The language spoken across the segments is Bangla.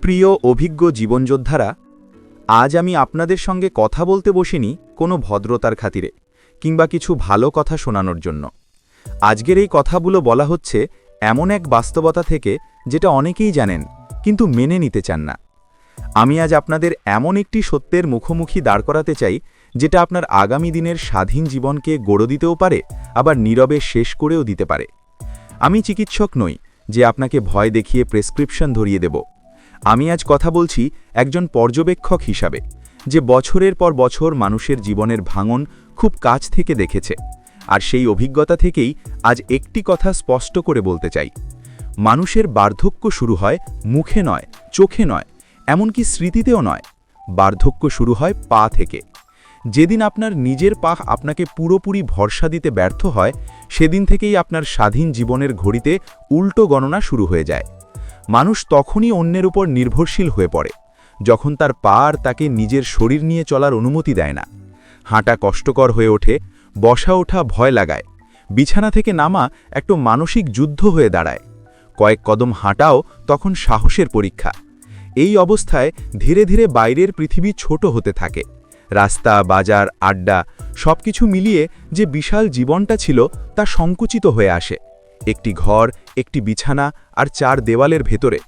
প্রিয় অভিজ্ঞ জীবনযোদ্ধারা, আজ আমি আপনাদের সঙ্গে কথা বলতে বসিনি কোনো ভদ্রতার খাতিরে কিংবা কিছু ভালো কথা শোনানোর জন্য। আজকের এই কথাগুলো বলা হচ্ছে এমন এক বাস্তবতা থেকে যেটা অনেকেই জানেন কিন্তু মেনে নিতে চান না। আমি আজ আপনাদের এমন একটি সত্যের মুখোমুখি দাঁড় করাতে চাই যেটা আপনার আগামী দিনের স্বাধীন জীবনকে গড়ে দিতেও পারে, আবার নীরবে শেষ করেও দিতে পারে। আমি চিকিৎসক নই যে আপনাকে ভয় দেখিয়ে প্রেসক্রিপশন ধরিয়ে দেব। আমি আজ কথা বলছি একজন পর্যবেক্ষক হিসাবে, যে বছরের পর বছর মানুষের জীবনের ভাঙন খুব কাছ থেকে দেখেছে। আর সেই অভিজ্ঞতা থেকেই আজ একটি কথা স্পষ্ট করে বলতে চাই। মানুষের বার্ধক্য শুরু হয় মুখে নয়, চোখে নয়, এমনকি স্মৃতিতেও নয়। বার্ধক্য শুরু হয় পা থেকে। যেদিন আপনার নিজের পা আপনাকে পুরোপুরি ভরসা দিতে ব্যর্থ হয়, সেদিন থেকেই আপনার স্বাধীন জীবনের ঘড়িতে উল্টো গণনা শুরু হয়ে যায়। মানুষ তখনই অন্যের উপর নির্ভরশীল হয়ে পড়ে, যখন তার পা আর তাকে নিজের শরীর নিয়ে চলার অনুমতি দেয় না। হাঁটা কষ্টকর হয়ে ওঠে, বসা ওঠা ভয় লাগায়, বিছানা থেকে নামা একটা মানসিক যুদ্ধ হয়ে দাঁড়ায়। কয়েক কদম হাঁটাও তখন সাহসের পরীক্ষা। এই অবস্থায় ধীরে ধীরে বাইরের পৃথিবী ছোট হতে থাকে। রাস্তা, বাজার, আড্ডা সবকিছু মিলিয়ে যে বিশাল জীবনটা ছিল তা সংকুচিত হয়ে আসে একটি ঘর, একটি বিছানা আর চার দেওয়ালের ভেতরে।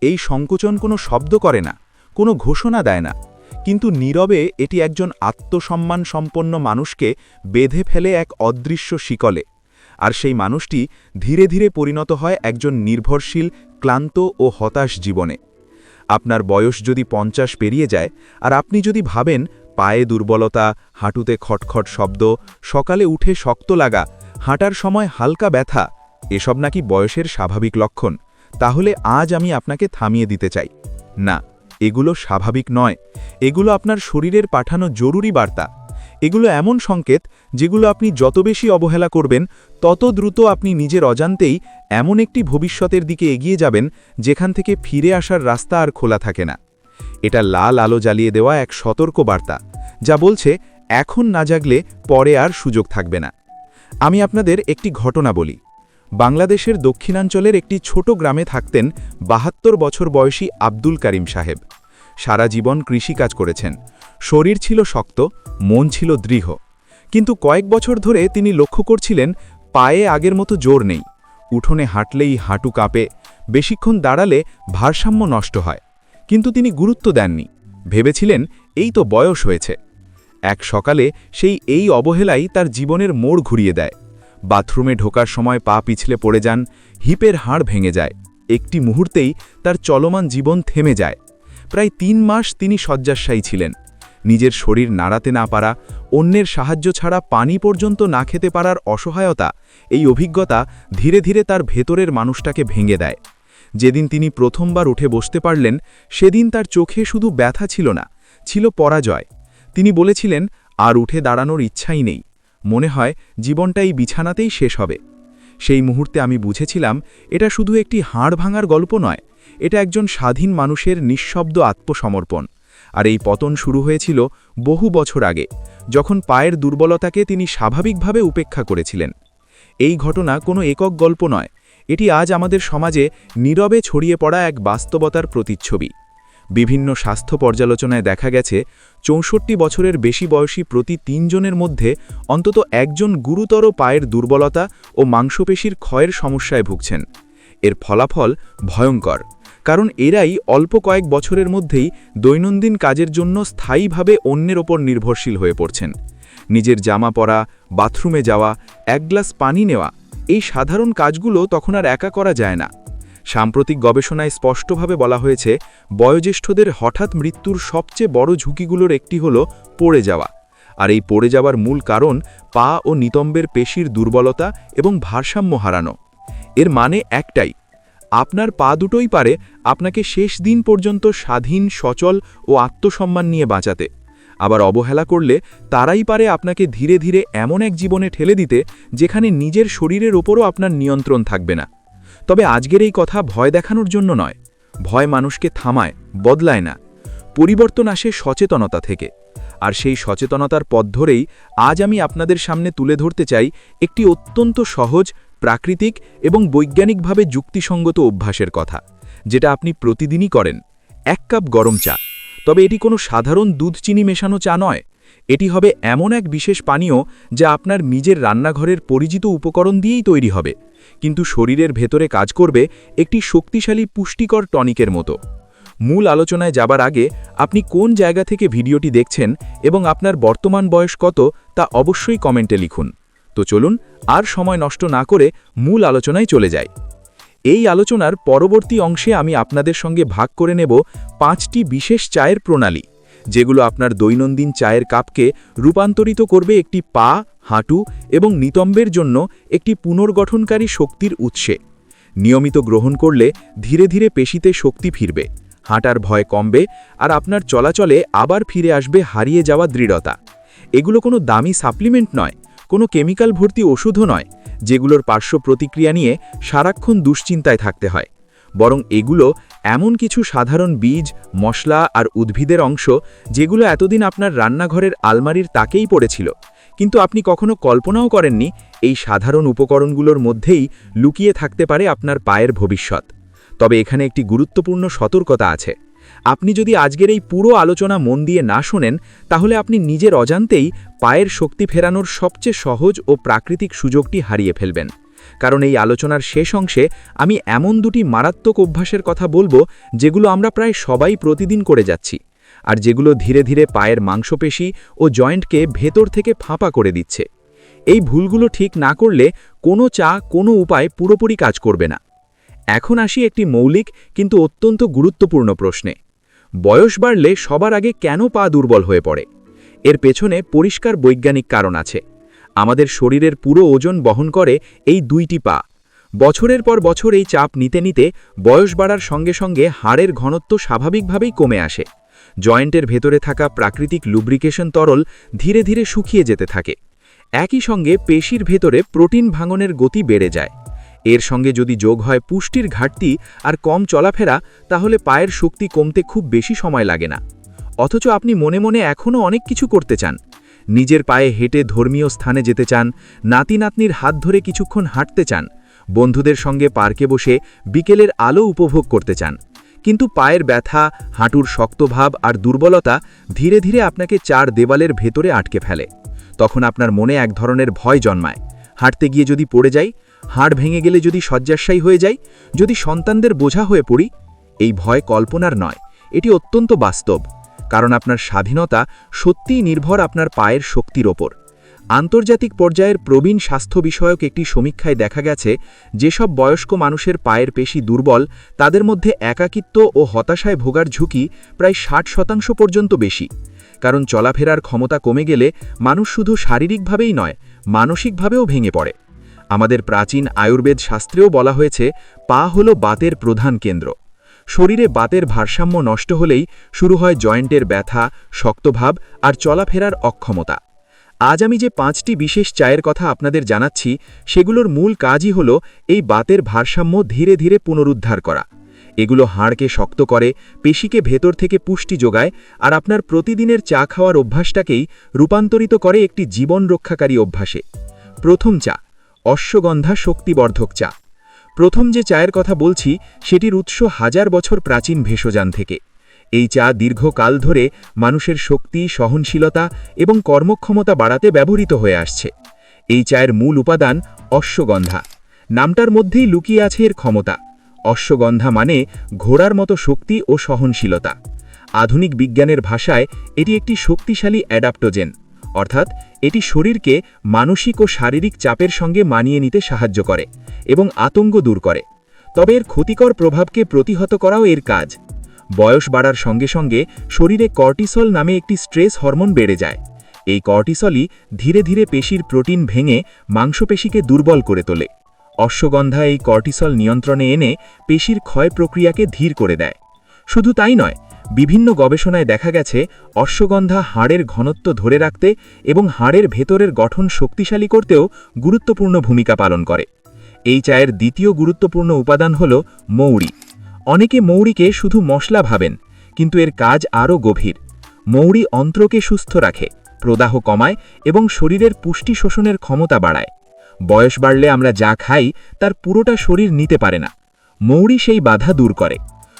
এই সংকোচন কোনো শব্দ করে না, কোনো ঘোষণা দেয় না, কিন্তু নীরবে এটি একজন আত্মসম্মান সম্পন্ন মানুষকে বেঁধে ফেলে এক অদৃশ্য শিকলে। আর সেই মানুষটি ধীরে ধীরে পরিণত হয় একজন নির্ভরশীল, ক্লান্ত ও হতাশ জীবনে। আপনার বয়স যদি 50 পেরিয়ে যায় আর আপনি যদি ভাবেন পায়ে দুর্বলতা, হাঁটুতে খটখট শব্দ, সকালে উঠে শক্ত লাগা, হাঁটার সময় হালকা ব্যথা এসব নাকি বয়সের স্বাভাবিক লক্ষণ, তাহলে আজ আমি আপনাকে থামিয়ে দিতে চাই। না, এগুলো স্বাভাবিক নয়। এগুলো আপনার শরীরের পাঠানো জরুরি বার্তা। এগুলো এমন সংকেত যেগুলো আপনি যত বেশি অবহেলা করবেন, তত দ্রুত আপনি নিজের অজান্তেই এমন একটি ভবিষ্যতের দিকে এগিয়ে যাবেন যেখান থেকে ফিরে আসার রাস্তা আর খোলা থাকে না। এটা লাল আলো জ্বালিয়ে দেওয়া এক সতর্ক বার্তা, যা বলছে এখন না জাগলে পরে আর সুযোগ থাকবে না। আমি আপনাদের একটি ঘটনা বলি। বাংলাদেশের দক্ষিণাঞ্চলের একটি ছোট গ্রামে থাকতেন ৭২ বছর বয়সী আব্দুল করিম সাহেব। সারা জীবন কৃষিকাজ করেছেন। শরীর ছিল শক্ত, মন ছিল দৃঢ়। কিন্তু কয়েক বছর ধরে তিনি লক্ষ্য করছিলেন পায়ে আগের মতো জোর নেই। উঠোনে হাঁটলেই হাঁটু কাঁপে, বেশিক্ষণ দাঁড়ালে ভারসাম্য নষ্ট হয়। কিন্তু তিনি গুরুত্ব দেননি, ভেবেছিলেন এই তো বয়স হয়েছে। এক সকালে এই অবহেলাই তার জীবনের মোড় ঘুরিয়ে দেয়। বাথরুমে ঢোকার সময় পা পিছলে পড়ে যান, হিপের হাড় ভেঙে যায়। একটি মুহূর্তেই তার চলমান জীবন থেমে যায়। প্রায় ৩ মাস তিনি শয্যাশায়ী ছিলেন। নিজের শরীর নাড়াতে না পারা, অন্যের সাহায্য ছাড়া পানি পর্যন্ত না খেতে পারার অসহায়তা, এই অভিজ্ঞতা ধীরে ধীরে তার ভেতরের মানুষটাকে ভেঙে দেয়। যেদিন তিনি প্রথমবার উঠে বসতে পারলেন, সেদিন তার চোখে শুধু ব্যথা ছিল না, ছিল পরাজয়। তিনি বলেছিলেন, আর উঠে দাঁড়ানোর ইচ্ছাই নেই, মনে হয় জীবনটা এই বিছানাতেই শেষ হবে। সেই মুহূর্তে আমি বুঝেছিলাম এটা শুধু একটি হাড় ভাঙার গল্প নয়, এটা একজন স্বাধীন মানুষের নিঃশব্দ আত্মসমর্পণ। আর এই পতন শুরু হয়েছিল বহু বছর আগে, যখন পায়ের দুর্বলতাকে তিনি স্বাভাবিকভাবে উপেক্ষা করেছিলেন। এই ঘটনা কোনো একক গল্প নয়, এটি আজ আমাদের সমাজে নীরবে ছড়িয়ে পড়া এক বাস্তবতার প্রতিচ্ছবি। বিভিন্ন স্বাস্থ্য পর্যালোচনায় দেখা গেছে ৬৪ বছরের বেশি বয়সী প্রতি ৩ জনের মধ্যে অন্তত একজন গুরুতর পায়ের দুর্বলতা ও মাংসপেশির ক্ষয়ের সমস্যায় ভুগছেন। এর ফলাফল ভয়ঙ্কর, কারণ এরাই অল্প কয়েক বছরের মধ্যেই দৈনন্দিন কাজের জন্য স্থায়ীভাবে অন্যের ওপর নির্ভরশীল হয়ে পড়ছেন। নিজের জামা পরা, বাথরুমে যাওয়া, এক গ্লাস পানি নেওয়া, এই সাধারণ কাজগুলো তখন আর একা করা যায় না। সাম্প্রতিক গবেষণায় স্পষ্টভাবে বলা হয়েছে, বয়োজ্যেষ্ঠদের হঠাৎ মৃত্যুর সবচেয়ে বড় ঝুঁকিগুলোর একটি হল পড়ে যাওয়া। আর এই পড়ে যাওয়ার মূল কারণ পা ও নিতম্বের পেশির দুর্বলতা এবং ভারসাম্য হারানো। এর মানে একটাই, আপনার পা দুটোই পারে আপনাকে শেষ দিন পর্যন্ত স্বাধীন, সচল ও আত্মসম্মান নিয়ে বাঁচাতে। আবার অবহেলা করলে তারাই পারে আপনাকে ধীরে ধীরে এমন এক জীবনে ঠেলে দিতে যেখানে নিজের শরীরের ওপরও আপনার নিয়ন্ত্রণ থাকবে না। তবে আজকের এই কথা ভয় দেখানোর জন্য নয়। ভয় মানুষকে থামায়, বদলায় না। পরিবর্তন আসে সচেতনতা থেকে। আর সেই সচেতনতার পথ ধরেই আজ আমি আপনাদের সামনে তুলে ধরতে চাই একটি অত্যন্ত সহজ, প্রাকৃতিক এবং বৈজ্ঞানিকভাবে যুক্তিসঙ্গত অভ্যাসের কথা, যেটা আপনি প্রতিদিনই করেন। 1 কাপ গরম চা। তবে এটি কোনো সাধারণ দুধ চিনি মেশানো চা নয়। এটি হবে এমন এক বিশেষ পানীয় যা আপনার নিজের রান্নাঘরের পরিচিত উপকরণ দিয়েই তৈরি হবে, কিন্তু শরীরের ভেতরে কাজ করবে একটি শক্তিশালী পুষ্টিকর টনিকের মতো। মূল আলোচনায় যাবার আগে আপনি কোন জায়গা থেকে ভিডিওটি দেখছেন এবং আপনার বর্তমান বয়স কত তা অবশ্যই কমেন্টে লিখুন। তো চলুন আর সময় নষ্ট না করে মূল আলোচনায় চলে যাই। এই আলোচনার পরবর্তী অংশে আমি আপনাদের সঙ্গে ভাগ করে নেব 5টি বিশেষ চায়ের প্রণালী, যেগুলো আপনার দৈনন্দিন চায়ের কাপকে রূপান্তরিত করবে একটি পা, হাঁটু এবং নিতম্বের জন্য একটি পুনর্গঠনকারী শক্তির উৎসে। নিয়মিত গ্রহণ করলে ধীরে ধীরে পেশিতে শক্তি ফিরবে, হাঁটার ভয় কমবে আর আপনার চলাচলে আবার ফিরে আসবে হারিয়ে যাওয়া দৃঢ়তা। এগুলো কোনো দামি সাপ্লিমেন্ট নয়, কোনো কেমিক্যাল ভর্তি ওষুধও নয়, যেগুলোর পার্শ্ব প্রতিক্রিয়া নিয়ে সারাক্ষণ দুশ্চিন্তায় থাকতে হয়। বরং এগুলো এমন কিছু সাধারণ বীজ, মশলা আর উদ্ভিদের অংশ, যেগুলো এতদিন আপনার রান্নাঘরের আলমারির তাকেই পড়েছিল, কিন্তু আপনি কখনো কল্পনাও করেননি এই সাধারণ উপকরণগুলোর মধ্যেই লুকিয়ে থাকতে পারে আপনার পায়ের ভবিষ্যৎ। তবে এখানে একটি গুরুত্বপূর্ণ সতর্কতা আছে। আপনি যদি আজকের এই পুরো আলোচনা মন দিয়ে না শোনেন, তাহলে আপনি নিজের অজান্তেই পায়ের শক্তি ফেরানোর সবচেয়ে সহজ ও প্রাকৃতিক সুযোগটি হারিয়ে ফেলবেন। কারণ এই আলোচনার শেষ অংশে আমি এমন দুটি মারাত্মক অভ্যাসের কথা বলবো, যেগুলো আমরা প্রায় সবাই প্রতিদিন করে যাচ্ছি, আর যেগুলো ধীরে ধীরে পায়ের মাংসপেশি ও জয়েন্টকে ভেতর থেকে ফাঁপা করে দিচ্ছে। এই ভুলগুলো ঠিক না করলে কোনো চা, কোনো উপায় পুরোপুরি কাজ করবে না। এখন আসি একটি মৌলিক কিন্তু অত্যন্ত গুরুত্বপূর্ণ প্রশ্নে। বয়স বাড়লে সবার আগে কেন পা দুর্বল হয়ে পড়ে? এর পেছনে পরিষ্কার বৈজ্ঞানিক কারণ আছে। আমাদের শরীরের পুরো ওজন বহন করে এই দুইটি পা। বছরের পর বছর এই চাপ নিতে নিতে বয়স বাড়ার সঙ্গে সঙ্গে হাড়ের ঘনত্ব স্বাভাবিকভাবেই কমে আসে। জয়েন্টের ভেতরে থাকা প্রাকৃতিক লুব্রিকেশন তরল ধীরে ধীরে শুকিয়ে যেতে থাকে। একই সঙ্গে পেশির ভেতরে প্রোটিন ভাঙনের গতি বেড়ে যায়। এর সঙ্গে যদি যোগ হয় পুষ্টির ঘাটতি আর কম চলাফেরা, তাহলে পায়ের শক্তি কমতে খুব বেশি সময় লাগে না। অথচ আপনি মনে মনে এখনও অনেক কিছু করতে চান। নিজের পায়ে হেঁটে ধর্মীয় স্থানে যেতে চান, নাতি নাতনির হাত ধরে কিছুক্ষণ হাঁটতে চান, বন্ধুদের সঙ্গে পার্কে বসে বিকেলের আলো উপভোগ করতে চান। কিন্তু পায়ের ব্যথা, হাঁটুর শক্তভাব আর দুর্বলতা ধীরে ধীরে আপনাকে 4 দেওয়ালের ভেতরে আটকে ফেলে। তখন আপনার মনে এক ধরনের ভয় জন্মায়। হাঁটতে গিয়ে যদি পড়ে যাই, হাড় ভেঙে গেলে যদি শয্যাশায়ী হয়ে যাই, যদি সন্তানদের বোঝা হয়ে পড়ি। এই ভয় কল্পনার নয়, এটি অত্যন্ত বাস্তব। কারণ আপনার স্বাধীনতা সত্যিই নির্ভর আপনার পায়ের শক্তির ওপর। আন্তর্জাতিক পর্যায়ের প্রবীণ স্বাস্থ্য বিষয়ক একটি সমীক্ষায় দেখা গেছে, যেসব বয়স্ক মানুষের পায়ের পেশি দুর্বল, তাদের মধ্যে একাকিত্ব ও হতাশায় ভোগার ঝুঁকি প্রায় 60% পর্যন্ত বেশি। কারণ চলাফেরার ক্ষমতা কমে গেলে মানুষ শুধু শারীরিকভাবেই নয়, মানসিকভাবেও ভেঙে পড়ে। আমাদের প্রাচীন আয়ুর্বেদ শাস্ত্রেও বলা হয়েছে, পা হল বাতের প্রধান কেন্দ্র। শরীরে বাতের ভারসাম্য নষ্ট হলেই শুরু হয় জয়েন্টের ব্যথা, শক্তভাব আর চলাফেরার অক্ষমতা। আজ আমি যে 5টি বিশেষ চায়ের কথা আপনাদের জানাচ্ছি, সেগুলোর মূল কাজই হল এই বাতের ভারসাম্য ধীরে ধীরে পুনরুদ্ধার করা। এগুলো হাড়কে শক্ত করে, পেশিকে ভেতর থেকে পুষ্টি যোগায় আর আপনার প্রতিদিনের চা খাওয়ার অভ্যাসটাকেই রূপান্তরিত করে একটি জীবন রক্ষাকারী অভ্যাসে। প্রথম চা, অশ্বগন্ধা শক্তিবর্ধক চা। প্রথম যে চায়ের কথা বলছি, সেটির উৎস 1000 বছর প্রাচীন ভেষজান থেকে। এই চা দীর্ঘকাল ধরে মানুষের শক্তি, সহনশীলতা এবং কর্মক্ষমতা বাড়াতে ব্যবহৃত হয়ে আসছে। এই চায়ের মূল উপাদান অশ্বগন্ধা। নামটার মধ্যেই লুকিয়ে আছে এর ক্ষমতা। অশ্বগন্ধা মানে ঘোড়ার মতো শক্তি ও সহনশীলতা। আধুনিক বিজ্ঞানের ভাষায় এটি একটি শক্তিশালী অ্যাডাপ্টোজেন, অর্থাৎ এটি শরীরকে মানসিক ও শারীরিক চাপের সঙ্গে মানিয়ে নিতে সাহায্য করে এবং আতঙ্ক দূর করে। তবে এর ক্ষতিকর প্রভাবকে প্রতিহত করাও এর কাজ। বয়স বাড়ার সঙ্গে সঙ্গে শরীরে কর্টিসল নামে একটি স্ট্রেস হরমোন বেড়ে যায়। এই কর্টিসলই ধীরে ধীরে পেশির প্রোটিন ভেঙে মাংসপেশিকে দুর্বল করে তোলে। অশ্বগন্ধা এই কর্টিসল নিয়ন্ত্রণে এনে পেশির ক্ষয় প্রক্রিয়াকে ধীর করে দেয়। শুধু তাই নয়, বিভিন্ন গবেষণায় দেখা গেছে অশ্বগন্ধা হাড়ের ঘনত্ব ধরে রাখতে এবং হাড়ের ভেতরের গঠন শক্তিশালী করতেও গুরুত্বপূর্ণ ভূমিকা পালন করে। এই চায়ের দ্বিতীয় গুরুত্বপূর্ণ উপাদান হল মৌরি। অনেকে মৌরিকে শুধু মশলা ভাবেন, কিন্তু এর কাজ আরও গভীর। মৌরি অন্ত্রকে সুস্থ রাখে, প্রদাহ কমায় এবং শরীরের পুষ্টি শোষণের ক্ষমতা বাড়ায়। বয়স বাড়লে আমরা যা খাই তার পুরোটা শরীর নিতে পারে না। মৌরি সেই বাধা দূর করে।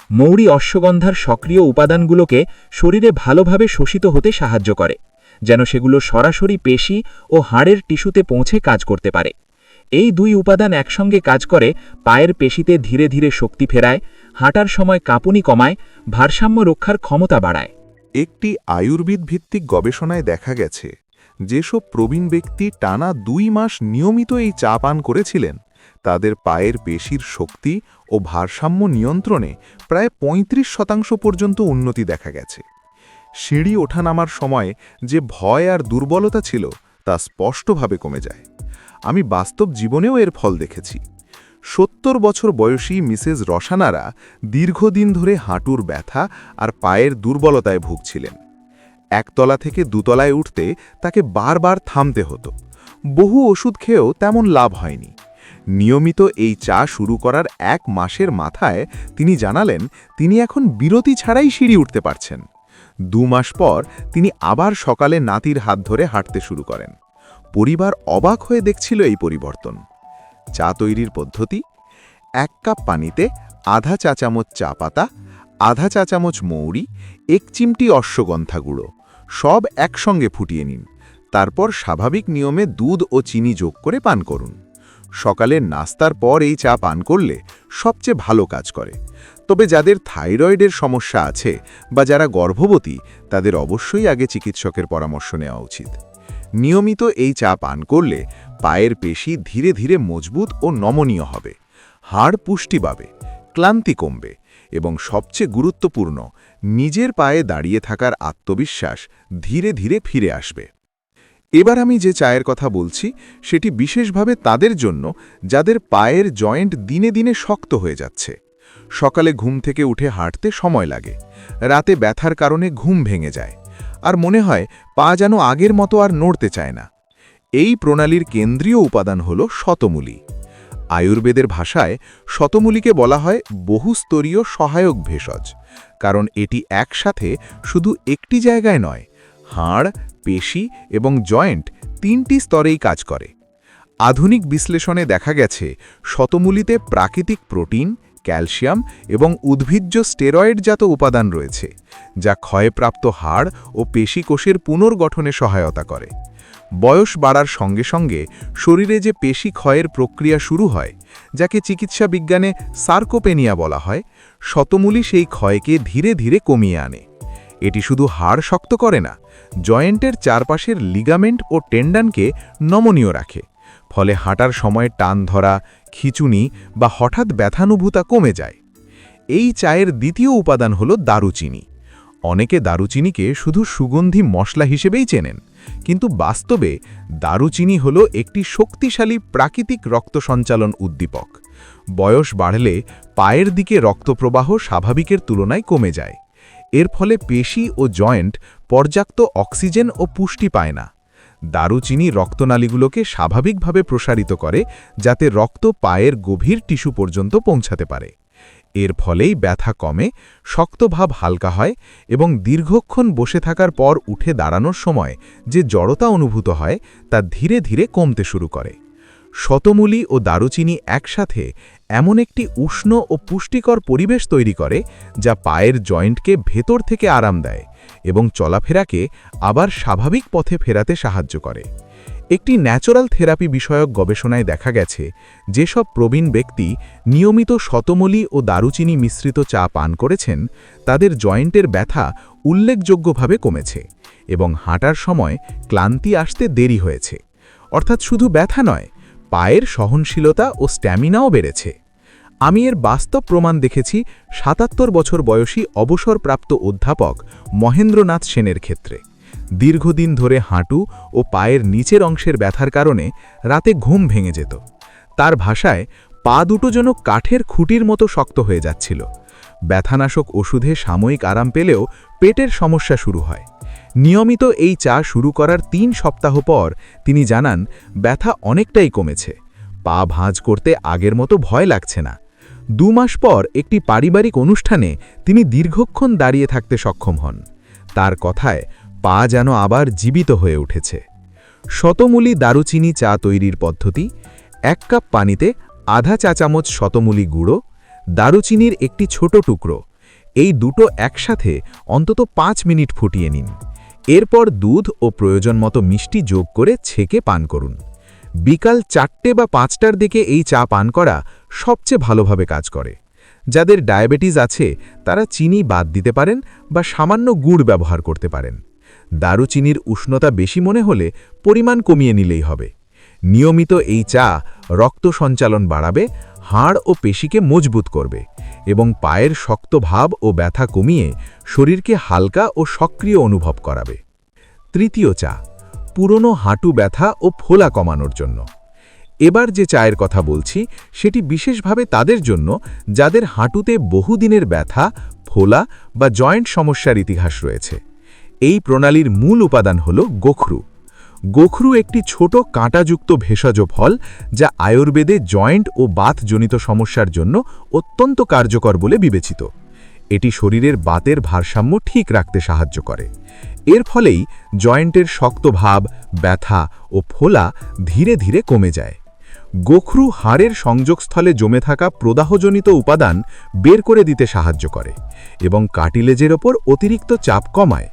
মৌরি অশ্বগন্ধার সক্রিয় উপাদানগুলোকে শরীরে ভালোভাবে শোষিত হতে সাহায্য করে, যেন সেগুলো সরাসরি পেশি ও হাড়ের টিস্যুতে পৌঁছে কাজ করতে পারে। এই দুই উপাদান একসঙ্গে কাজ করে পায়ের পেশিতে ধীরে ধীরে শক্তি ফেরায়, হাঁটার সময় কাঁপুনি কমায়, ভারসাম্য রক্ষার ক্ষমতা বাড়ায়। একটি আয়ুর্বেদ ভিত্তিক গবেষণায় দেখা গেছে, যেসব প্রবীণ ব্যক্তি টানা 2 মাস নিয়মিত এই চা পান করেছিলেন, তাদের পায়ের পেশির শক্তি ও ভারসাম্য নিয়ন্ত্রণে প্রায় 35% পর্যন্ত উন্নতি দেখা গেছে। সিঁড়ি ওঠানামার সময় যে ভয় আর দুর্বলতা ছিল তা স্পষ্টভাবে কমে যায়। আমি বাস্তব জীবনেও এর ফল দেখেছি। 70 বছর বয়সী মিসেস রসানারা দীর্ঘদিন ধরে হাঁটুর ব্যথা আর পায়ের দুর্বলতায় ভুগছিলেন। একতলা থেকে দুতলায় উঠতে তাকে বারবার থামতে হতো। বহু ওষুধ খেয়েও তেমন লাভ হয়নি। নিয়মিত এই চা শুরু করার 1 মাসের মাথায় তিনি জানালেন তিনি এখন বিরতি ছাড়াই সিঁড়ি উঠতে পারছেন। 2 মাস পর তিনি আবার সকালে নাতির হাত ধরে হাঁটতে শুরু করেন। পরিবার অবাক হয়ে দেখছিল এই পরিবর্তন। চা তৈরির পদ্ধতি: 1 কাপ পানিতে আধা চা চামচ চা পাতা, আধা চা চামচ মৌরি, 1 চিমটি অশ্বগন্ধা গুঁড়ো সব একসঙ্গে ফুটিয়ে নিন। তারপর স্বাভাবিক নিয়মে দুধ ও চিনি যোগ করে পান করুন। সকালের নাস্তার পর এই চা পান করলে সবচেয়ে ভালো কাজ করে। তবে যাদের থাইরয়েডের সমস্যা আছে বা যারা গর্ভবতী, তাদের অবশ্যই আগে চিকিৎসকের পরামর্শ নেওয়া উচিত। নিয়মিত এই চা পান করলে পায়ের পেশি ধীরে ধীরে মজবুত ও নমনীয় হবে, হাড় পুষ্টি পাবে, ক্লান্তি কমবে এবং সবচেয়ে গুরুত্বপূর্ণ, নিজের পায়ে দাঁড়িয়ে থাকার আত্মবিশ্বাস ধীরে ধীরে ফিরে আসবে। এবার আমি যে চায়ের কথা বলছি সেটি বিশেষভাবে তাদের জন্য যাদের পায়ের জয়েন্ট দিনে দিনে শক্ত হয়ে যাচ্ছে। সকালে ঘুম থেকে উঠে হাঁটতে সময় লাগে, রাতে ব্যথার কারণে ঘুম ভেঙে যায়, আর মনে হয় পা যেন আগের মতো আর নড়তে চায় না। এই প্রণালীর কেন্দ্রীয় উপাদান হল শতমূলী। আয়ুর্বেদের ভাষায় শতমূলীকে বলা হয় বহুস্তরীয় সহায়ক ভেষজ, কারণ এটি একসাথে শুধু একটি জায়গায় নয়, হাড়, পেশি এবং জয়েন্ট 3টি স্তরেই কাজ করে। আধুনিক বিশ্লেষণে দেখা গেছে শতমূলীতে প্রাকৃতিক প্রোটিন, ক্যালসিয়াম এবং উদ্ভিজ্জ স্টেরয়েডজাত উপাদান রয়েছে, যা ক্ষয়প্রাপ্ত হাড় ও পেশিকোষের পুনর্গঠনে সহায়তা করে। বয়স বাড়ার সঙ্গে সঙ্গে শরীরে যে পেশি ক্ষয়ের প্রক্রিয়া শুরু হয়, যাকে চিকিৎসা বিজ্ঞানে সার্কোপেনিয়া বলা হয়, শতমূলী সেই ক্ষয়কে ধীরে ধীরে কমিয়ে আনে। এটি শুধু হাড় শক্ত করে না, জয়েন্টের চারপাশের লিগামেন্ট ও টেন্ডনকে নমনীয় রাখে। ফলে হাঁটার সময় টান ধরা, খিঁচুনি বা হঠাৎ ব্যথানুভূতা কমে যায়। এই চায়ের দ্বিতীয় উপাদান হল দারুচিনি। অনেকে দারুচিনিকে শুধু সুগন্ধি মশলা হিসেবেই চেনেন, কিন্তু বাস্তবে দারুচিনি হল একটি শক্তিশালী প্রাকৃতিক রক্ত সঞ্চালন উদ্দীপক। বয়স বাড়লে পায়ের দিকে রক্তপ্রবাহ স্বাভাবিকের তুলনায় কমে যায়। এর ফলে পেশি ও জয়েন্ট পর্যাপ্ত অক্সিজেন ও পুষ্টি পায় না। দারুচিনি রক্তনালীগুলোকে স্বাভাবিকভাবে প্রসারিত করে, যাতে রক্ত পায়ের গভীর টিস্যু পর্যন্ত পৌঁছাতে পারে। এর ফলেই ব্যথা কমে, শক্তভাব হালকা হয় এবং দীর্ঘক্ষণ বসে থাকার পর উঠে দাঁড়ানোর সময় যে জড়তা অনুভূত হয় তা ধীরে ধীরে কমতে শুরু করে। শতমূলী ও দারুচিনি একসাথে এমন একটি উষ্ণ ও পুষ্টিকর পরিবেশ তৈরি করে, যা পায়ের জয়েন্টকে ভেতর থেকে আরাম দেয় এবং চলাফেরাকে আবার স্বাভাবিক পথে ফেরাতে সাহায্য করে। একটি ন্যাচারাল থেরাপি বিষয়ক গবেষণায় দেখা গেছে, যেসব প্রবীণ ব্যক্তি নিয়মিত শতমূলী ও দারুচিনি মিশ্রিত চা পান করেছেন, তাদের জয়েন্টের ব্যথা উল্লেখযোগ্যভাবে কমেছে এবং হাঁটার সময় ক্লান্তি আসতে দেরি হয়েছে। অর্থাৎ শুধু ব্যথা নয়, পায়ের সহনশীলতা ও স্ট্যামিনাও বেড়েছে। আমি এর বাস্তব প্রমাণ দেখেছি ৭৭ বছর বয়সী অবসরপ্রাপ্ত অধ্যাপক মহেন্দ্রনাথ সেনের ক্ষেত্রে। দীর্ঘদিন ধরে হাঁটু ও পায়ের নিচের অংশের ব্যথার কারণে রাতে ঘুম ভেঙে যেত। তার ভাষায়, পা দুটো যেন কাঠের খুঁটির মতো শক্ত হয়ে যাচ্ছিল। ব্যথানাশক ওষুধে সাময়িক আরাম পেলেও পেটের সমস্যা শুরু হয়। নিয়মিত এই চা শুরু করার ৩ সপ্তাহ পর তিনি জানান ব্যথা অনেকটাই কমেছে, পা ভাঁজ করতে আগের মতো ভয় লাগছে না। ২ মাস পর একটি পারিবারিক অনুষ্ঠানে তিনি দীর্ঘক্ষণ দাঁড়িয়ে থাকতে সক্ষম হন। তার কথায় পা যেন আবার জীবিত হয়ে উঠেছে। শতমূলী দারুচিনি চা তৈরির পদ্ধতি: 1 কাপ পানিতে আধা চা চামচ শতমূলী গুঁড়ো, দারুচিনির একটি ছোট টুকরো এই দুটো একসাথে অন্তত 5 মিনিট ফুটিয়ে নিন। এরপর দুধ ও প্রয়োজন মতো মিষ্টি যোগ করে ছেঁকে পান করুন। বিকাল 4টে বা 5টার দিকে এই চা পান করা সবচেয়ে ভালোভাবে কাজ করে। যাদের ডায়াবেটিস আছে তারা চিনি বাদ দিতে পারেন বা সামান্য গুড় ব্যবহার করতে পারেন। দারুচিনির উষ্ণতা বেশি মনে হলে পরিমাণ কমিয়ে নিলেই হবে। নিয়মিত এই চা রক্ত সঞ্চালন বাড়াবে, হাড় ও পেশিকে মজবুত করবে এবং পায়ের শক্ত ভাব ও ব্যথা কমিয়ে শরীরকে হালকা ও সক্রিয় অনুভব করাবে। তৃতীয় চা, পুরনো হাঁটু ব্যথা ও ফোলা কমানোর জন্য। এবার যে চায়ের কথা বলছি সেটি বিশেষভাবে তাদের জন্য যাদের হাঁটুতে বহুদিনের ব্যথা, ফোলা বা জয়েন্ট সমস্যার ইতিহাস রয়েছে। এই প্রণালীর মূল উপাদান হল গোখরু। গোখরু একটি ছোট কাঁটাযুক্ত ভেষজ ফল যা আয়ুর্বেদে জয়েন্ট ও বাতজনিত সমস্যার জন্য অত্যন্ত কার্যকর বলে বিবেচিত। এটি শরীরের বাতের ভারসাম্য ঠিক রাখতে সাহায্য করে। এর ফলেই জয়েন্টের শক্ত ভাব, ব্যথা ও ফোলা ধীরে ধীরে কমে যায়। গোখরু হাড়ের সংযোগস্থলে জমে থাকা প্রদাহজনিত উপাদান বের করে দিতে সাহায্য করে এবং কার্টিলেজের ওপর অতিরিক্ত চাপ কমায়।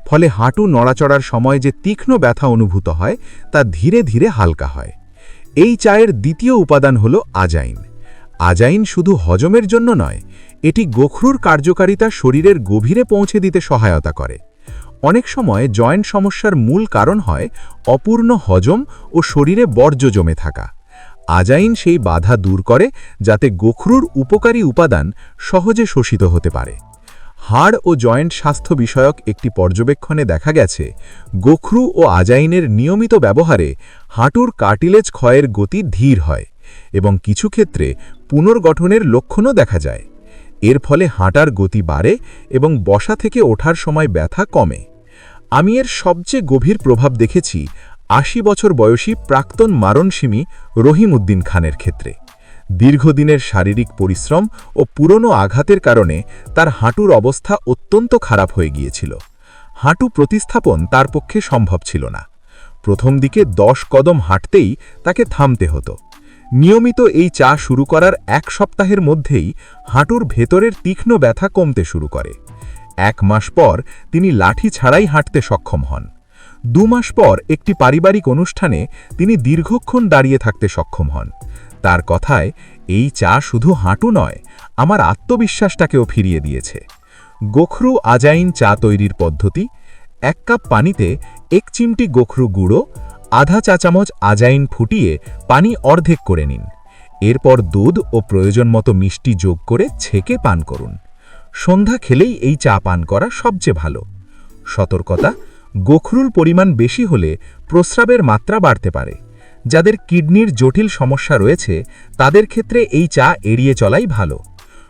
ফলে হাঁটু নড়াচড়ার সময় যে তীক্ষ্ণ ব্যথা অনুভূত হয় তা ধীরে ধীরে হালকা হয়। এই চায়ের দ্বিতীয় উপাদান হল আজাইন। আজাইন শুধু হজমের জন্য নয়, এটি গোখরুর কার্যকারিতা শরীরের গভীরে পৌঁছে দিতে সহায়তা করে। অনেক সময় জয়েন্ট সমস্যার মূল কারণ হয় অপূর্ণ হজম ও শরীরে বর্জ্য জমে থাকা। আজাইন সেই বাধা দূর করে যাতে গোখরুর উপকারী উপাদান সহজে শোষিত হতে পারে। হাড় ও জয়েন্ট স্বাস্থ্য বিষয়ক একটি পর্যবেক্ষণে দেখা গেছে গোখরু ও আজাইনের নিয়মিত ব্যবহারে হাঁটুর কার্টিলেজ ক্ষয়ের গতি ধীর হয় এবং কিছু ক্ষেত্রে পুনর্গঠনের লক্ষণও দেখা যায়। এর ফলে হাঁটার গতি বাড়ে এবং বসা থেকে ওঠার সময় ব্যথা কমে। আমি এর সবচেয়ে গভীর প্রভাব দেখেছি ৮০ বছর বয়সী প্রাক্তন মারণসিমী রহিম উদ্দিন খানের ক্ষেত্রে। দীর্ঘদিনের শারীরিক পরিশ্রম ও পুরনো আঘাতের কারণে তার হাঁটুর অবস্থা অত্যন্ত খারাপ হয়ে গিয়েছিল। হাঁটু প্রতিস্থাপন তার পক্ষে সম্ভব ছিল না। প্রথম দিকে 10 কদম হাঁটতেই তাকে থামতে হতো। নিয়মিত এই চা শুরু করার 1 সপ্তাহের মধ্যেই হাঁটুর ভেতরের তীক্ষ্ণ ব্যথা কমতে শুরু করে। 1 মাস পর তিনি লাঠি ছাড়াই হাঁটতে সক্ষম হন। 2 মাস পর একটি পারিবারিক অনুষ্ঠানে তিনি দীর্ঘক্ষণ দাঁড়িয়ে থাকতে সক্ষম হন। তার কথায়, এই চা শুধু হাঁটু নয়, আমার আত্মবিশ্বাসটাকেও ফিরিয়ে দিয়েছে। গোখরু আজাইন চা তৈরির পদ্ধতি: 1 কাপ পানিতে 1 চিমটি গোখরু গুঁড়ো, আধা চা চামচ আজাইন ফুটিয়ে পানি অর্ধেক করে নিন। এরপর দুধ ও প্রয়োজন মতো মিষ্টি যোগ করে ছেঁকে পান করুন। সন্ধ্যা খেলেই এই চা পান করা সবচেয়ে ভালো। সতর্কতা: গোখরুর পরিমাণ বেশি হলে প্রস্রাবের মাত্রা বাড়তে পারে। যাদের কিডনির জটিল সমস্যা রয়েছে তাদের ক্ষেত্রে এই চা এড়িয়ে চলাই ভালো।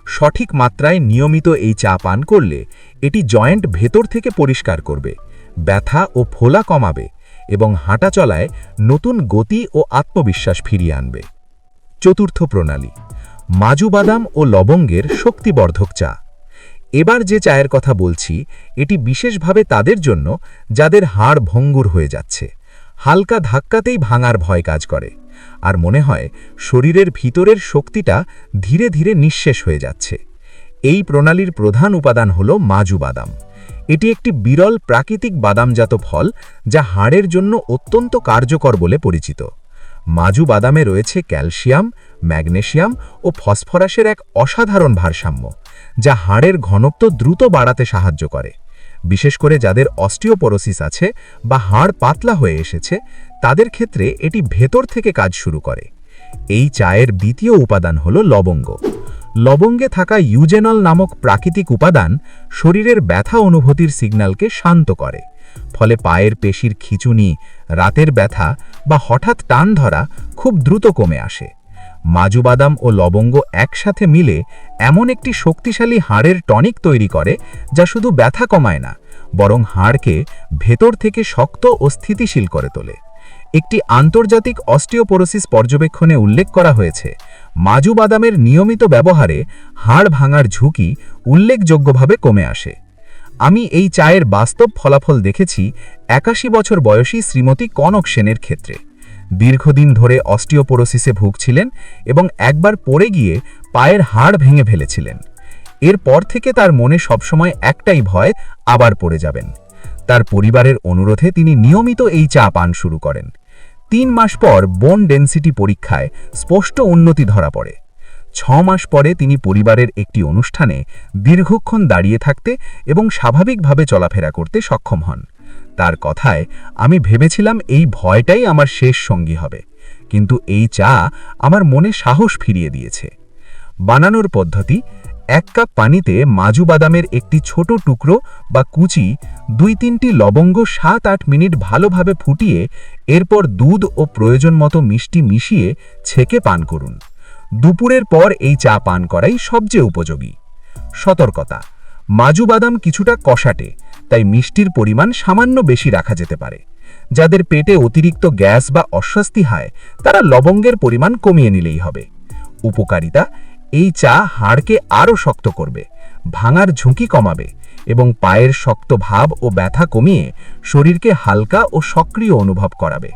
সঠিক মাত্রায় নিয়মিত এই চা পান করলে এটি জয়েন্ট ভেতর থেকে পরিষ্কার করবে, ব্যথা ও ফোলা কমাবে এবং হাঁটা চলায় নতুন গতি ও আত্মবিশ্বাস ফিরিয়ে আনবে। চতুর্থ প্রণালী: মাজু বাদাম ও লবঙ্গের শক্তিবর্ধক চা। এবার যে চায়ের কথা বলছি এটি বিশেষভাবে তাদের জন্য যাদের হাড় ভঙ্গুর হয়ে যাচ্ছে, হালকা ধাক্কাতেই ভাঙার ভয় কাজ করে, আর মনে হয় শরীরের ভিতরের শক্তিটা ধীরে ধীরে নিঃশেষ হয়ে যাচ্ছে। এই প্রণালীর প্রধান উপাদান হল মাজু বাদাম। এটি একটি বিরল প্রাকৃতিক বাদামজাত ফল যা হাড়ের জন্য অত্যন্ত কার্যকর বলে পরিচিত। মাজু বাদামে রয়েছে ক্যালসিয়াম, ম্যাগনেসিয়াম ও ফসফরাসের এক অসাধারণ ভারসাম্য, যা হাড়ের ঘনত্ব দ্রুত বাড়াতে সাহায্য করে। বিশেষ করে যাদের অস্টিওপোরোসিস আছে বা হাড় পাতলা হয়ে এসেছে তাদের ক্ষেত্রে এটি ভেতর থেকে কাজ শুরু করে। এই চায়ের দ্বিতীয় উপাদান হল লবঙ্গ। লবঙ্গে থাকা ইউজেনল নামক প্রাকৃতিক উপাদান শরীরের ব্যথা অনুভূতির সিগন্যালকে শান্ত করে। ফলে পায়ের পেশির খিঁচুনি, রাতের ব্যথা বা হঠাৎ টান ধরা খুব দ্রুত কমে আসে। মাজু বাদাম ও লবঙ্গ একসাথে মিলে এমন একটি শক্তিশালী হাড়ের টনিক তৈরি করে যা শুধু ব্যথা কমায় না, বরং হাড়কে ভেতর থেকে শক্ত ও স্থিতিশীল করে তোলে। একটি আন্তর্জাতিক অস্টিওপোরোসিস পর্যবেক্ষণে উল্লেখ করা হয়েছে মাজু বাদামের নিয়মিত ব্যবহারে হাড় ভাঙার ঝুঁকি উল্লেখযোগ্যভাবে কমে আসে। আমি এই চায়ের বাস্তব ফলাফল দেখেছি 81 বছর বয়সী শ্রীমতী কনক সেনের ক্ষেত্রে। দীর্ঘদিন ধরে অস্টিওপোরোসিসে ভুগছিলেন এবং একবার পড়ে গিয়ে পায়ের হাড় ভেঙে ফেলেছিলেন। এরপর থেকে তার মনে সবসময় একটাই ভয়, আবার পড়ে যাবেন। তার পরিবারের অনুরোধে তিনি নিয়মিত এই চা পান শুরু করেন। 3 মাস পর বোন ডেনসিটি পরীক্ষায় স্পষ্ট উন্নতি ধরা পড়ে। 6 মাস পরে তিনি পরিবারের একটি অনুষ্ঠানে দীর্ঘক্ষণ দাঁড়িয়ে থাকতে এবং স্বাভাবিকভাবে চলাফেরা করতে সক্ষম হন। তার কথায়, আমি ভেবেছিলাম এই ভয়টাই আমার শেষ সঙ্গী হবে, কিন্তু এই চা আমার মনে সাহস ফিরিয়ে দিয়েছে। বানানোর পদ্ধতি: 1 কাপ পানিতে মাজু বাদামের একটি ছোট টুকরো বা কুচি, 2-3টি লবঙ্গ 7-8 মিনিট ভালোভাবে ফুটিয়ে এরপর দুধ ও প্রয়োজন মতো মিষ্টি মিশিয়ে ছেঁকে পান করুন। দুপুরের পর এই চা পান করাই সবচেয়ে উপযোগী। সতর্কতা: মাজু বাদাম কিছুটা কষাটে, তাই মিষ্টির পরিমাণ সামান্য বেশি রাখা যেতে পারে। যাদের পেটে অতিরিক্ত গ্যাস বা অস্বস্তি হয় তারা লবঙ্গের পরিমাণ কমিয়ে নিলেই হবে। উপকারিতা: এই চা হাড়কে আরও শক্ত করবে, ভাঙার ঝুঁকি কমাবে এবং পায়ের শক্ত ভাব ও ব্যথা কমিয়ে শরীরকে হালকা ও সক্রিয় অনুভব করাবে।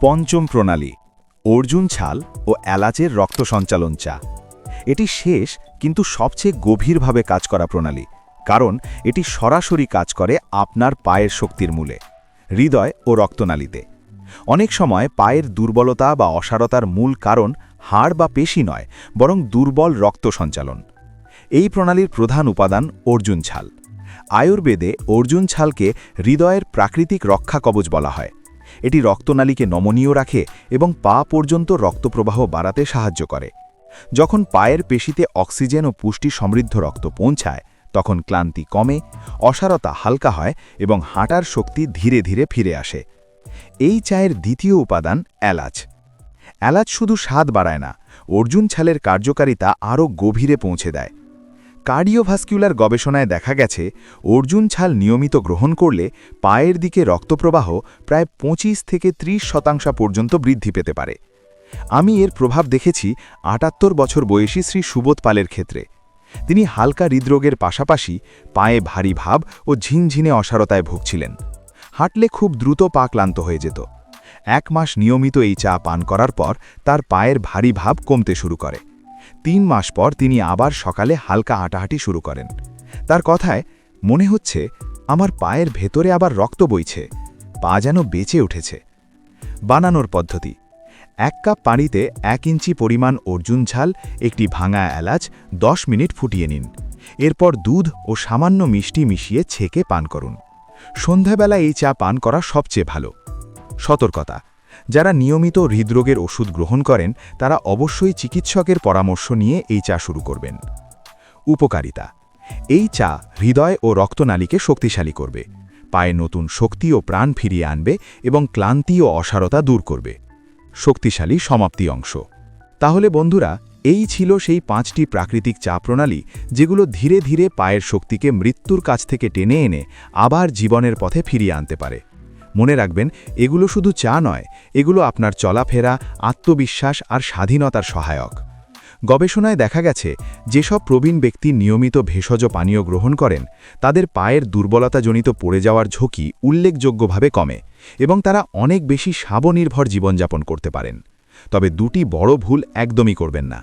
পঞ্চম প্রণালী: অর্জুন ছাল ও এলাচের রক্ত সঞ্চালন চা। এটি শেষ কিন্তু সবচেয়ে গভীরভাবে কাজ করা প্রণালী, কারণ এটি সরাসরি কাজ করে আপনার পায়ের শক্তির মূলে, হৃদয় ও রক্তনালীতে। অনেক সময় পায়ের দুর্বলতা বা অসারতার মূল কারণ হাড় বা পেশি নয়, বরং দুর্বল রক্ত সঞ্চালন। এই প্রণালীর প্রধান উপাদান অর্জুন ছাল। আয়ুর্বেদে অর্জুন ছালকে হৃদয়ের প্রাকৃতিক রক্ষা কবচ বলা হয়। এটি রক্তনালীকে নমনীয় রাখে এবং পা পর্যন্ত রক্তপ্রবাহ বাড়াতে সাহায্য করে। যখন পায়ের পেশিতে অক্সিজেন ও পুষ্টি সমৃদ্ধ রক্ত পৌঁছায়, তখন ক্লান্তি কমে, অসারতা হালকা হয় এবং হাঁটার শক্তি ধীরে ধীরে ফিরে আসে। এই চায়ের দ্বিতীয় উপাদান এলাচ। এলাচ শুধু স্বাদ বাড়ায় না, অর্জুন ছালের কার্যকারিতা আরও গভীরে পৌঁছে দেয়। কার্ডিওভাস্কুলার গবেষণায় দেখা গেছে, অর্জুন ছাল নিয়মিত গ্রহণ করলে পায়ের দিকে রক্তপ্রবাহ প্রায় 25 থেকে 30% পর্যন্ত বৃদ্ধি পেতে পারে। আমি এর প্রভাব দেখেছি 78 বছর বয়সী শ্রী সুবোধ পালের ক্ষেত্রে। তিনি হালকা হৃদরোগের পাশাপাশি পায়ে ভারী ভাব ও ঝিনঝিনে অসারতায় ভুগছিলেন। হাঁটলে খুব দ্রুত পা ক্লান্ত হয়ে যেত। 1 মাস নিয়মিত এই চা পান করার পর তার পায়ের ভারী ভাব কমতে শুরু করে। 3 মাস পর তিনি আবার সকালে হালকা হাঁটাহাঁটি শুরু করেন। তার কথায়, মনে হচ্ছে আমার পায়ের ভেতরে আবার রক্ত বইছে, পা যেন বেঁচে উঠেছে। বানানোর পদ্ধতি: 1 কাপ পানিতে 1 ইঞ্চি পরিমাণ অর্জুন ছাল, একটি ভাঙা এলাচ 10 মিনিট ফুটিয়ে নিন। এরপর দুধ ও সামান্য মিষ্টি মিশিয়ে ছেঁকে পান করুন। সন্ধ্যাবেলা এই চা পান করা সবচেয়ে ভালো। সতর্কতা: যারা নিয়মিত হৃদরোগের ওষুধ গ্রহণ করেন তারা অবশ্যই চিকিৎসকের পরামর্শ নিয়ে এই চা শুরু করবেন। উপকারিতা: এই চা হৃদয় ও রক্তনালীকে শক্তিশালী করবে, পায়ে নতুন শক্তি ও প্রাণ ফিরিয়ে আনবে এবং ক্লান্তি ও অসারতা দূর করবে। শক্তিশালী সমাপ্তি অংশ। তাহলে বন্ধুরা, এই ছিল সেই 5টি প্রাকৃতিক চা প্রণালী যেগুলো ধীরে ধীরে পায়ের শক্তিকে মৃত্যুর কাছ থেকে টেনে এনে আবার জীবনের পথে ফিরিয়ে আনতে পারে। মনে রাখবেন, এগুলো শুধু চা নয়, এগুলো আপনার চলাফেরা, আত্মবিশ্বাস আর স্বাধীনতার সহায়ক। গবেষণায় দেখা গেছে, যেসব প্রবীণ ব্যক্তি নিয়মিত ভেষজ পানীয় গ্রহণ করেন তাদের পায়ের দুর্বলতাজনিত পড়ে যাওয়ার ঝুঁকি উল্লেখযোগ্যভাবে কমে এবং তারা অনেক বেশি স্বাবনির্ভর জীবনযাপন করতে পারেন। তবে 2টি বড় ভুল একদমই করবেন না।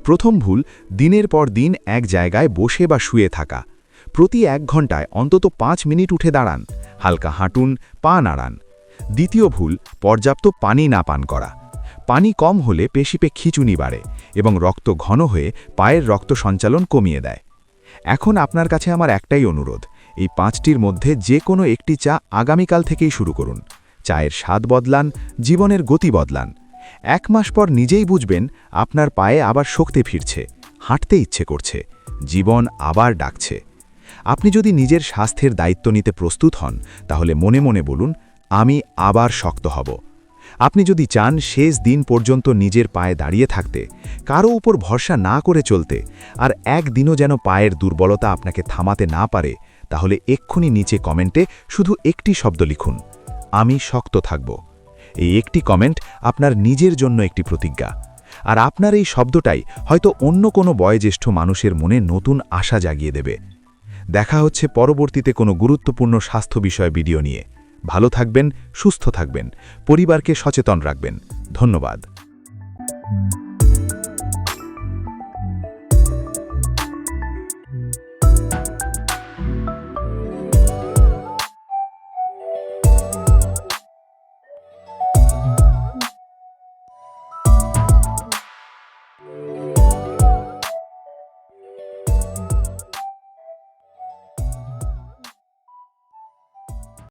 প্রথম ভুল, দিনের পর দিন এক জায়গায় বসে বা শুয়ে থাকা। প্রতি 1 ঘন্টায় অন্তত 5 মিনিট উঠে দাঁড়ান, হালকা হাঁটুন, পা নাড়ান। দ্বিতীয় ভুল, পর্যাপ্ত পানি না পান করা। পানি কম হলে পেশিতে খিঁচুনি বাড়ে এবং রক্ত ঘন হয়ে পায়ের রক্ত সঞ্চালন কমিয়ে দেয়। এখন আপনার কাছে আমার একটাই অনুরোধ, এই 5টির মধ্যে যে কোনো একটি চা আগামীকাল থেকেই শুরু করুন। চায়ের স্বাদ বদলান, জীবনের গতি বদলান। 1 মাস পর নিজেই বুঝবেন আপনার পায়ে আবার শক্তি ফিরছে, হাঁটতে ইচ্ছে করছে, জীবন আবার ডাকছে। আপনি যদি নিজের স্বাস্থ্যের দায়িত্ব নিতে প্রস্তুত হন তাহলে মনে মনে বলুন, আমি আবার শক্ত হব। আপনি যদি চান শেষ দিন পর্যন্ত নিজের পায়ে দাঁড়িয়ে থাকতে, কারো উপর ভরসা না করে চলতে, আর একদিনও যেন পায়ের দুর্বলতা আপনাকে থামাতে না পারে, তাহলে এক্ষুনি নিচে কমেন্টে শুধু একটি শব্দ লিখুন, আমি শক্ত থাকব। এই একটি কমেন্ট আপনার নিজের জন্য একটি প্রতিজ্ঞা। আর আপনার এই শব্দটাই হয়তো অন্য কোনো বয়োজ্যেষ্ঠ মানুষের মনে নতুন আশা জাগিয়ে দেবে। দেখা হচ্ছে পরবর্তীতে কোনো গুরুত্বপূর্ণ স্বাস্থ্য বিষয় ভিডিও নিয়ে। ভালো থাকবেন, সুস্থ থাকবেন, পরিবারকে সচেতন রাখবেন। ধন্যবাদ।